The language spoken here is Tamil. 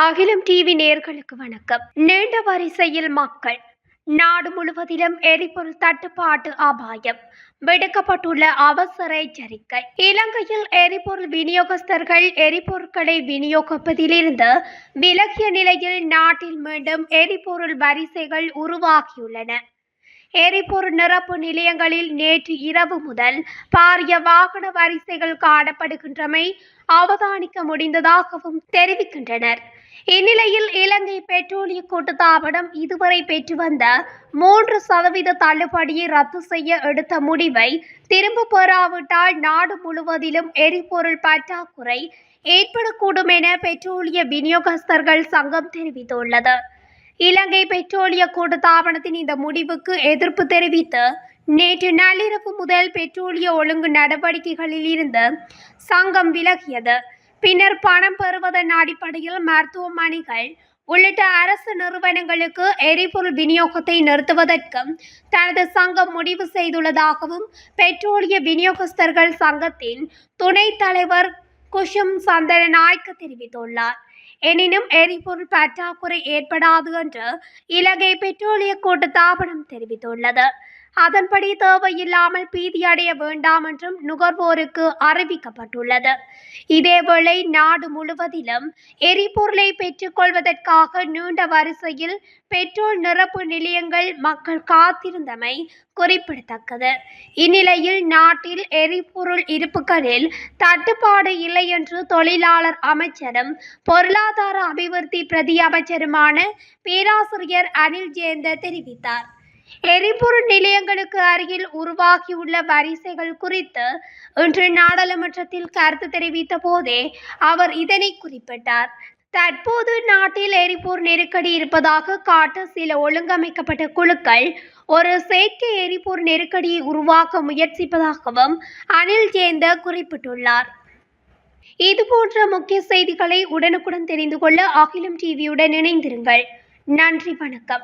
அகிலம் டிவி நேயர்களுக்கு வணக்கம். நீண்ட வரிசையில் மக்கள். நாடு முழுவதிலும் எரிபொருள் தட்டுப்பாடு அபாயம். விடுக்கப்பட்டுள்ள அவசர எச்சரிக்கை. இலங்கையில் எரிபொருள் விநியோகஸ்தர்கள் எரிபொருட்களை விநியோகிப்பதிலிருந்து விலகிய நிலையில் நாட்டில் மீண்டும் எரிபொருள் வரிசைகள் உருவாகியுள்ளன. எரிபொருள் நிரப்பு நிலையங்களில் நேற்று இரவு முதல் பாரிய வாகன வரிசைகள் காணப்படுகின்றமை அவதானிக்க முடிந்ததாகவும் தெரிவிக்கின்றனர். இந்நிலையில் இலங்கை பெட்ரோலிய கூட்டுத்தாபனம் இதுவரை பெற்று வந்த 3% தள்ளுபடியை ரத்து செய்ய எடுத்த முடிவை திரும்ப பெறாவிட்டால் நாடு முழுவதிலும் எரிபொருள் பற்றாக்குறை ஏற்படக்கூடும் என பெட்ரோலிய விநியோகஸ்தர்கள் சங்கம் தெரிவித்துள்ளது. இலங்கை பெட்ரோலிய கூட்டுத்தாபனத்தின் இந்த முடிவுக்கு எதிர்ப்பு தெரிவித்து நேற்று நள்ளிரவு முதல் பெட்ரோலிய ஒழுங்கு நடவடிக்கைகளில் இருந்து சங்கம் விலகியது. பின்னர் பணம் பெறுவதன் அடிப்படையில் மருத்துவமனைகள் உள்ளிட்ட அரசு நிறுவனங்களுக்கு எரிபொருள் விநியோகத்தை நிறுத்துவதற்கும் தனது சங்கம் முடிவு செய்துள்ளதாகவும் பெட்ரோலிய விநியோகஸ்தர்கள் சங்கத்தின் துணைத் தலைவர் குஷும் சந்தரநாயக்க தெரிவித்துள்ளார். எனினும் எரிபொருள் பற்றாக்குறை ஏற்படாது என்று இலங்கை பெட்ரோலிய கூட்டுத்தாபனம் தெரிவித்துள்ளது. அதன்படி தேவையில்லாமல் பீதியடைய வேண்டாம் என்றும் நுகர்வோருக்கு அறிவிக்கப்பட்டுள்ளது. இதேவேளை நாடு முழுவதிலும் எரிபொருளை பெற்றுக் கொள்வதற்காக நீண்ட வரிசையில் பெட்ரோல் நிரப்பு நிலையங்கள் மக்கள் காத்திருந்தமை குறிப்பிடத்தக்கது. இந்நிலையில் நாட்டில் எரிபொருள் இருப்புகளில் தட்டுப்பாடு இல்லை என்று தொழிலாளர் அமைச்சரும் பொருளாதார அபிவிருத்தி பிரதி அமைச்சருமான பேராசிரியர் அனில் ஜேந்த தெரிவித்தார். எரிபொருள் நிலையங்களுக்கு அருகில் உருவாகியுள்ள வரிசைகள் குறித்து இன்று நாடாளுமன்றத்தில் கருத்து தெரிவித்த போதே அவர் இதனை குறிப்பிட்டார். தற்போது நாட்டில் எரிபொருள் நெருக்கடி இருப்பதாக காட்ட சில ஒழுங்கமைக்கப்பட்ட குழுக்கள் ஒரு செயற்கை எரிபொருள் நெருக்கடியை உருவாக்க முயற்சிப்பதாகவும் அனில் ஜேந்த குறிப்பிட்டுள்ளார். இதுபோன்ற முக்கிய செய்திகளை உடனுக்குடன் தெரிந்து கொள்ள அகிலம் டிவியுடன் இணைந்திருங்கள். நன்றி, வணக்கம்.